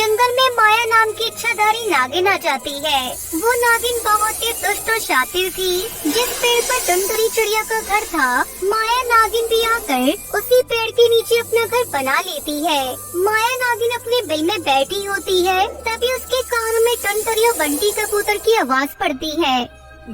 जंगल में माया नाम की इच्छाधारी नागिन आ जाती है। वो नागिन बहुत ही दुष्ट और शातिर थी। जिस पेड़ पर टुनटुनी चिड़िया का घर था, माया नागिन भी आकर उसी पेड़ के नीचे अपना घर बना लेती है। माया नागिन अपने बिल में बैठी होती है, तभी उसके कानों में टुनटुनी और बंटी कबूतर की आवाज पड़ती है।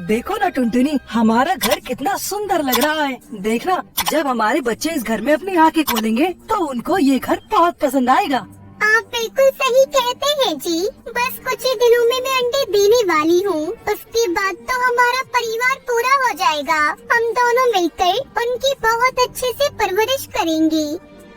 देखो ना टुनटुनी, हमारा घर कितना सुंदर लग रहा है। देखना, जब हमारे बच्चे इस घर में अपनी आंखें खोलेंगे तो उनको ये घर बहुत पसंद आएगा। आप बिल्कुल सही कहते हैं जी। बस कुछ ही दिनों में मैं अंडे देने वाली हूँ। उसके बाद तो हमारा परिवार पूरा हो जाएगा। हम दोनों मिलकर उनकी बहुत अच्छे से परवरिश करेंगे।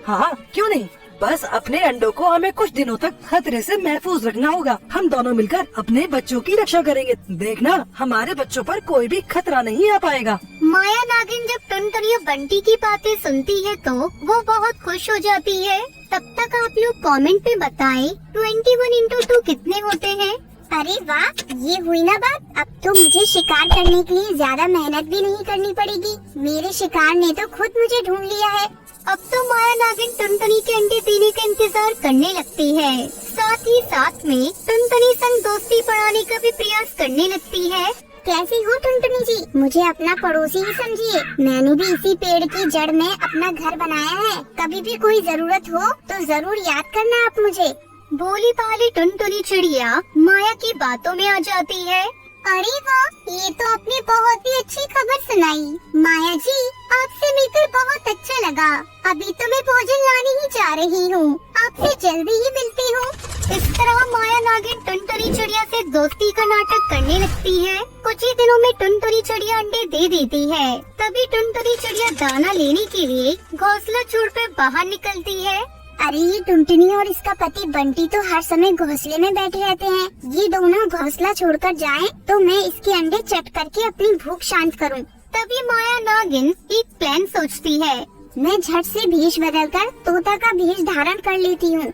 हाँ, क्यों नहीं। बस अपने अंडों को हमें कुछ दिनों तक खतरे से महफूज रखना होगा। हम दोनों मिलकर अपने बच्चों की रक्षा करेंगे। देखना, हमारे बच्चों पर कोई भी खतरा नहीं आ पाएगा। माया नागिन जब टुनटुनी और बंटी की बातें सुनती है तो वो बहुत खुश हो जाती है। तब तक आप लोग कमेंट में बताएं 21 × 2 कितने होते हैं। अरे वाह, ये हुई ना बात। अब तो मुझे शिकार करने के लिए ज्यादा मेहनत भी नहीं करनी पड़ेगी। मेरे शिकार ने तो खुद मुझे ढूंढ लिया है। अब तो माया नागिन टुनटुनी के अंडे देने का इंतजार करने लगती है। साथ ही साथ में टुनटुनी संग दोस्ती बढ़ाने का भी प्रयास करने लगती है। कैसी हो टुनटुनी जी? मुझे अपना पड़ोसी ही समझिए। मैंने भी इसी पेड़ की जड़ में अपना घर बनाया है। कभी भी कोई जरूरत हो तो जरूर याद करना आप मुझे। भोली भाली टुनटुनी चिड़िया माया की बातों में आ जाती है। अरे वाह, ये तो आपने बहुत ही अच्छी खबर सुनाई। माया जी, आपसे मिलकर बहुत अच्छा लगा। अभी तो मैं भोजन लाने ही जा रही हूँ। आपसे जल्दी ही मिलती हूँ। इस तरह माया नागिन टुनटुनी चिड़िया से दोस्ती का नाटक करने लगती है। कुछ ही दिनों में टुनटुनी चिड़िया अंडे दे देती है। तभी टुनटुनी चिड़िया दाना लेने के लिए घोंसला छोड़कर बाहर निकलती है। अरे ये टुनटुनी और इसका पति बंटी तो हर समय घोंसले में बैठे रहते हैं। ये दोनों घोंसला छोड़कर जाएं तो मैं इसके अंडे चट करके अपनी भूख शांत करूं। तभी माया नागिन एक प्लान सोचती है। मैं झट से भेष बदलकर तोता का भेष धारण कर लेती हूँ।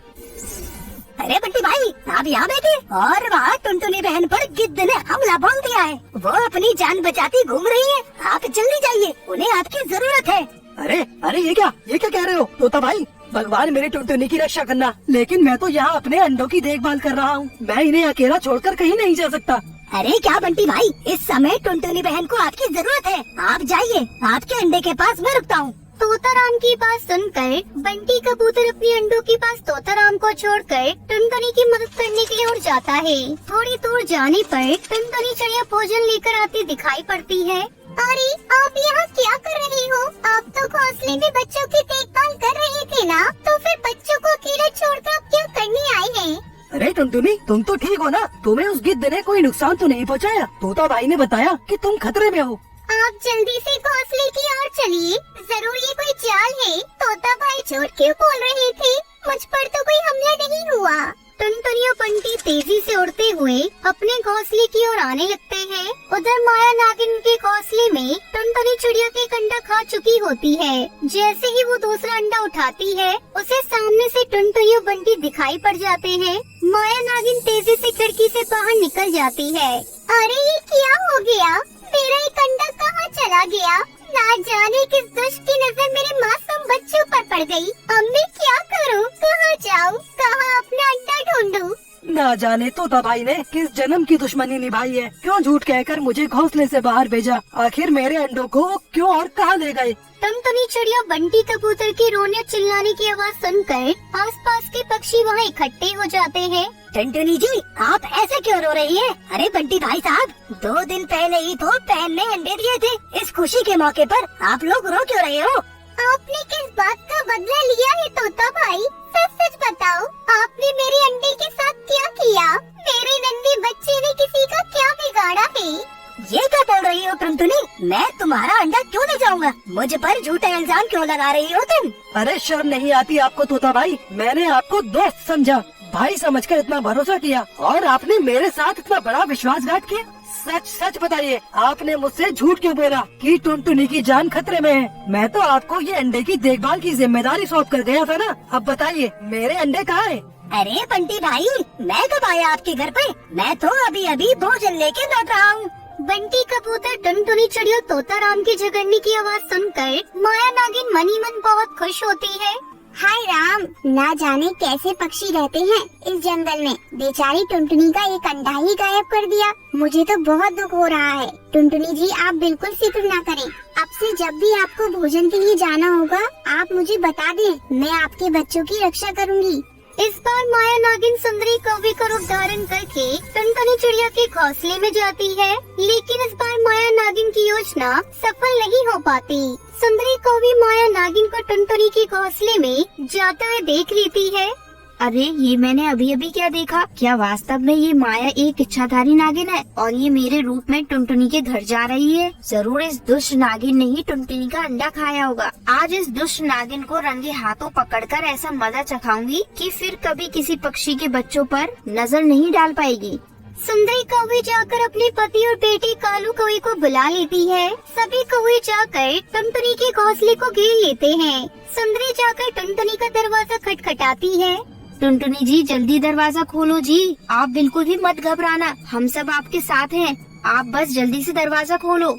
अरे बंटी भाई, आप यहाँ बैठे और वहाँ टुनटुनी बहन पर गिद्ध ने हमला बोल दिया है। वो अपनी जान बचाती घूम रही है। आप जल्दी जाइए, उन्हें आपकी जरूरत है। अरे अरे, ये क्या कह रहे हो तोता भाई? भगवान मेरी टुनटुनी की रक्षा करना, लेकिन मैं तो यहाँ अपने अंडों की देखभाल कर रहा हूँ। मैं इन्हें अकेला छोड़कर कहीं नहीं जा सकता। अरे क्या बंटी भाई, इस समय टुनटुनी बहन को आपकी जरूरत है। आप जाइए, आपके अंडे के पास मैं रुकता हूँ। तोताराम की बात सुनकर बंटी कबूतर अपने अंडों के पास तोताराम को छोड़कर टुनटुनी की मदद करने के लिए उड़ जाता है। थोड़ी दूर जाने पर टुनटुनी चिड़िया भोजन लेकर आती दिखाई पड़ती है। अरे आप यहाँ क्या कर रही हो? आप तो घोंसले में बच्चों की देखभाल कर रहे थे ना, तो फिर बच्चों को अकेले छोड़कर आप क्या करने आए हैं? अरे टुनटुनी, तुम तो ठीक हो ना? तुम्हें उस गिद्ध ने कोई नुकसान तो नहीं पहुँचाया? तोता भाई ने बताया कि तुम खतरे में हो। आप जल्दी से घोंसले की ओर चलिए। जरूर ये कोई चाल है। तोता भाई झूठ क्यों बोल रहे थे? मुझ पर तो कोई हमला नहीं हुआ। टुनटुनी और बंटी तेजी से उड़ते हुए अपने घोंसले की ओर आने लगते हैं। उधर माया नागिन के घोंसले में टुनटुनी चिड़िया के अंडा खा चुकी होती है। जैसे ही वो दूसरा अंडा उठाती है, उसे सामने से टुनटुनी और बंटी दिखाई पड़ जाते हैं। माया नागिन तेजी से खिड़की से बाहर निकल जाती है। अरे ये क्या हो गया? मेरा एक अंडा कहाँ चला गया? ना जाने किस दुष्ट की नजर मेरे मासूम बच्चों पर पड़ गई। अब मैं क्या करूँ? कहाँ जाऊँ? कहाँ अपना अंडा ढूंढूं? ना जाने तोता भाई ने किस जन्म की दुश्मनी निभाई है। क्यों झूठ कहकर मुझे घोंसले से बाहर भेजा? आखिर मेरे अंडों को क्यों और कहाँ ले गए? टुनटुनी चिड़िया बंटी कबूतर के रोने चिल्लाने की आवाज सुनकर आसपास के पक्षी वहाँ इकट्ठे हो जाते हैं। टुनटुनी जी, आप ऐसे क्यों रो रही हैं? अरे बंटी भाई साहब, 2 दिन पहले ही तो बहन ने अंडे दिए थे। इस खुशी के मौके पर आप लोग रो क्यों रहे हो? आपने किस बात का बदला लिया है तोता भाई? सच सच बताओ, आपने मेरे अंडे के साथ क्या किया? मेरे नन्हे बच्चे ने किसी का क्या बिगाड़ा है? ये क्या बोल रही हो टुनटुनी? मैं तुम्हारा अंडा क्यों ले जाऊंगा? मुझ पर झूठा इल्जाम क्यों लगा रही हो तुम? अरे शर्म नहीं आती आपको तोता भाई? मैंने आपको दोस्त समझा, भाई समझकर इतना भरोसा किया, और आपने मेरे साथ इतना बड़ा विश्वासघात किया। सच सच बताइए, आपने मुझसे झूठ क्यों बोला कि टुनटुनी की जान खतरे में है? मैं तो आपको ये अंडे की देखभाल की जिम्मेदारी सौंप कर गया था ना। अब बताइए, मेरे अंडे कहाँ हैं? अरे बंटी भाई, मैं कब आया आपके घर पे? मैं तो अभी अभी भोजन लेके लौट रहा हूँ। बंटी कबूतर टुनटुनी चिड़िया तोताराम की झगड़ने की आवाज सुनकर माया नागिन मनी मन बहुत खुश होती है। हाय राम, ना जाने कैसे पक्षी रहते हैं इस जंगल में। बेचारी टुनटुनी का एक अंडा ही गायब कर दिया। मुझे तो बहुत दुख हो रहा है। टुनटुनी जी, आप बिल्कुल फिक्र ना करें। अब से जब भी आपको भोजन के लिए जाना होगा, आप मुझे बता दें, मैं आपके बच्चों की रक्षा करूंगी। इस बार माया नागिन सुंदरी कौवे का रूप धारण करके टुनटुनी चिड़िया के घोंसले में जाती है, लेकिन इस बार माया नागिन की योजना सफल नहीं हो पाती। सुंदरी कौवे माया नागिन को टुनटुनी के घोंसले में जाते हुए देख लेती है। अरे, ये मैंने अभी अभी क्या देखा? क्या वास्तव में ये माया एक इच्छाधारी नागिन है और ये मेरे रूप में टुनटुनी के घर जा रही है? जरूर इस दुष्ट नागिन ने ही टुनटुनी का अंडा खाया होगा। आज इस दुष्ट नागिन को रंगे हाथों पकड़कर ऐसा मजा चखाऊंगी कि फिर कभी किसी पक्षी के बच्चों पर नजर नहीं डाल पाएगी। सुंदरी कौवे जाकर अपने पति और बेटे कालू कौवे को बुला लेती है। सभी कौवे जाकर टुनटुनी के घोंसले को घेर लेते हैं। सुंदरी जाकर टुनटुनी का दरवाजा खटखटाती है। टुनटुनी जी, जल्दी दरवाजा खोलो जी। आप बिल्कुल भी मत घबराना, हम सब आपके साथ हैं। आप बस जल्दी से दरवाजा खोलो।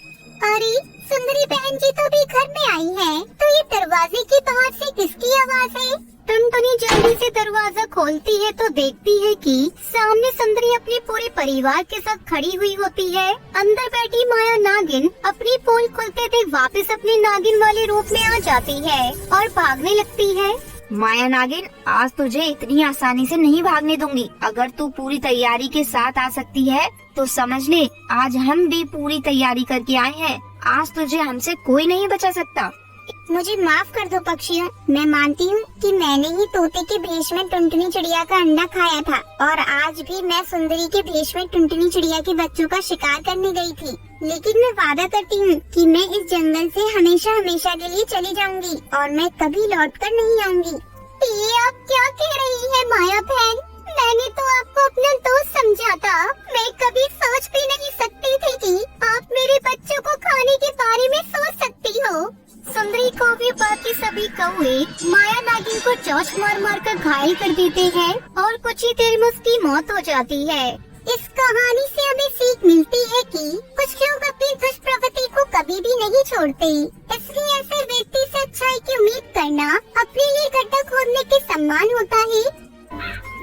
अरे, सुंदरी बहन जी तो भी घर में आई है, तो ये दरवाजे के बाहर से किसकी आवाज है? टुनटुनी जल्दी से दरवाजा खोलती है तो देखती है कि सामने सुंदरी अपने पूरे परिवार के साथ खड़ी हुई होती है। अंदर बैठी माया नागिन अपनी पोल खोलते थे वापस अपने नागिन वाले रूप में आ जाती है और भागने लगती है। माया नागिन, आज तुझे इतनी आसानी से नहीं भागने दूंगी। अगर तू पूरी तैयारी के साथ आ सकती है तो समझ ले, आज हम भी पूरी तैयारी करके आए हैं। आज तुझे हमसे कोई नहीं बचा सकता। मुझे माफ कर दो पक्षियों, मैं मानती हूँ कि मैंने ही तोते के भेष में टुनटुनी चिड़िया का अंडा खाया था और आज भी मैं सुंदरी के भेष में टुनटुनी चिड़िया के बच्चों का शिकार करने गई थी। लेकिन मैं वादा करती हूँ कि मैं इस जंगल से हमेशा हमेशा के लिए चली जाऊंगी और मैं कभी लौट कर नहीं आऊंगी। ये आप क्या कह रही है माया बहन? मैंने तो आपको अपना दोस्त समझा था। मैं कभी सोच भी नहीं सकती थी कि आप मेरे बच्चों को खाने के बारे में सोच सकती हो। सुंदरी कौवे बाकी सभी कौवे माया नागिन को चोंच मार मार कर घायल कर देते हैं और कुछ ही देर में उसकी मौत हो जाती है। इस कहानी से हमें सीख मिलती है कि कुछ लोग अपनी दुष्प्रवृत्ति को कभी भी नहीं छोड़ते, इसलिए ऐसे व्यक्ति से अच्छाई की उम्मीद करना अपने लिए गड्ढा खोदने के समान होता है।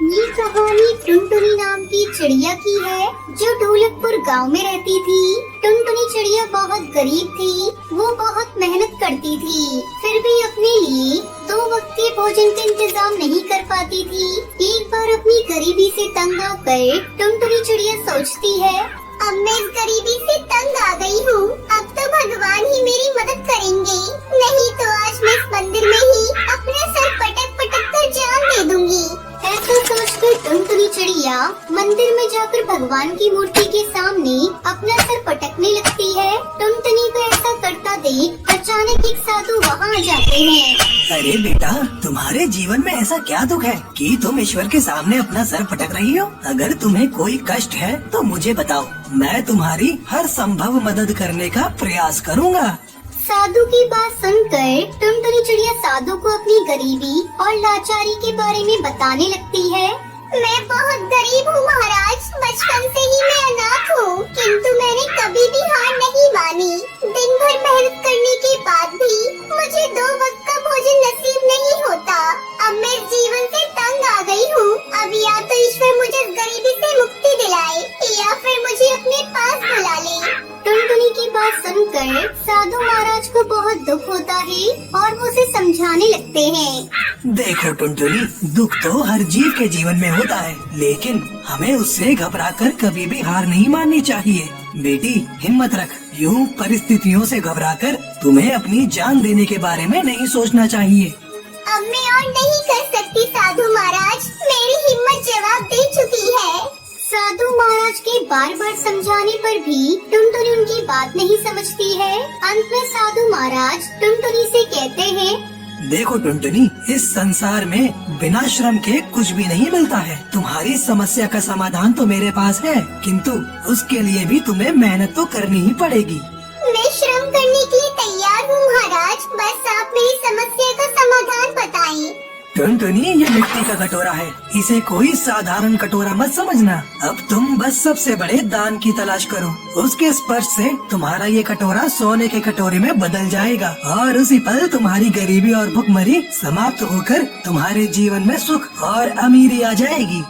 ये कहानी टुनटुनी नाम की चिड़िया की है जो ढोलकपुर गांव में रहती थी। टुनटुनी चिड़िया बहुत गरीब थी, वो बहुत मेहनत करती थी, फिर भी अपने लिए 2 वक्त के भोजन का इंतजाम नहीं कर पाती थी। एक बार अपनी गरीबी से तंग आकर टुनटुनी चिड़िया सोचती है, अब मैं इस गरीबी से तंग आ गई हूँ, अब तो भगवान ही मेरी मदद करेंगे, नहीं तो आज मैं इस मंदिर में ही अपना सर पटक पटक कर जान दे दूंगी। ऐसा सोचकर टुनटुनी चिड़िया मंदिर में जाकर भगवान की मूर्ति के सामने अपना सर पटकने लगती है। टुनटुनी को ऐसा करता देख अचानक एक साधु वहाँ आ जाते हैं। अरे बेटा, तुम्हारे जीवन में ऐसा क्या दुख है कि तुम ईश्वर के सामने अपना सर पटक रही हो? अगर तुम्हें कोई कष्ट है तो मुझे बताओ, मैं तुम्हारी हर संभव मदद करने का प्रयास करूँगा। साधु की बात सुनकर टुनटुनी चिड़िया साधु को अपनी गरीबी और लाचारी के बारे में बताने लगती है। मैं बहुत गरीब हूँ महाराज, बचपन से ही मैं अनाथ हूँ, किंतु मैंने कभी भी हार नहीं मानी। दिन भर मेहनत करने के बाद भी मुझे 2 वक्त का भोजन नसीब नहीं होता। अब मैं इस जीवन से तंग आ गई हूँ। अब या तो ईश्वर मुझे इस गरीबी से मुक्ति दिलाए या फिर मुझे अपने पास बुला ले। टुनटुनी की बात सुनकर साधु महाराज को बहुत दुख होता है और वो उसे समझाने लगते हैं। देखो टुनटुनी, दुख तो हर जीव के जीवन में होता है, लेकिन हमें उससे घबराकर कभी भी हार नहीं माननी चाहिए। बेटी, हिम्मत रख। यूँ परिस्थितियों से घबराकर तुम्हें अपनी जान देने के बारे में नहीं सोचना चाहिए। अब मैं और नहीं कर सकती साधु महाराज, मेरी हिम्मत जवाब दे चुकी है। साधु महाराज के बार बार समझाने पर भी टुनटुनी उनकी बात नहीं समझती है। अंत में साधु महाराज टुनटुनी से कहते हैं, देखो टुनटुनी, इस संसार में बिना श्रम के कुछ भी नहीं मिलता है। तुम्हारी समस्या का समाधान तो मेरे पास है, किंतु उसके लिए भी तुम्हें मेहनत तो करनी ही पड़ेगी। मैं श्रम करने के लिए तैयार हूँ महाराज, बस आप मेरी समस्या का समाधान बताएं। टुनटुनी, ये मिट्टी का कटोरा है, इसे कोई साधारण कटोरा मत समझना। अब तुम बस सबसे बड़े दान की तलाश करो, उसके स्पर्श से तुम्हारा ये कटोरा सोने के कटोरे में बदल जाएगा और उसी पल तुम्हारी गरीबी और भुखमरी समाप्त होकर तुम्हारे जीवन में सुख और अमीरी आ जाएगी।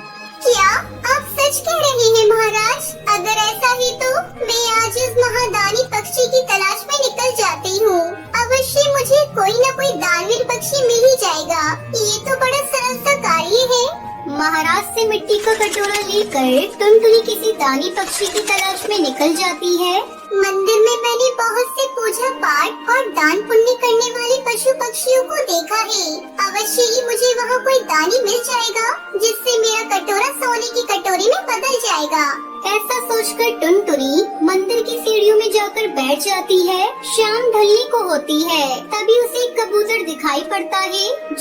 क्या आप सच कह रहे हैं महाराज? अगर ऐसा ही तो मैं आज इस महादानी पक्षी की तलाश में निकल जाती हूँ। अवश्य मुझे कोई न कोई दानवीर पक्षी मिल ही जाएगा। ये तो बड़ा सरल सा कार्य है। महाराज से मिट्टी का कटोरा लेकर टुनटुनी किसी दानी पक्षी की तलाश में निकल जाती है। मंदिर में मैंने बहुत से पूजा पाठ और दान पुण्य करने वाले पशु पक्षियों को देखा है। अवश्य ही मुझे वहाँ कोई दानी मिल जाएगा जिससे मेरा कटोरा सोने की कटोरी में बदल जाएगा। ऐसा सोचकर टुनटुनी मंदिर की सीढ़ियों में जाकर बैठ जाती है। शाम ढलने को होती है, तभी उसे एक कबूतर दिखाई पड़ता है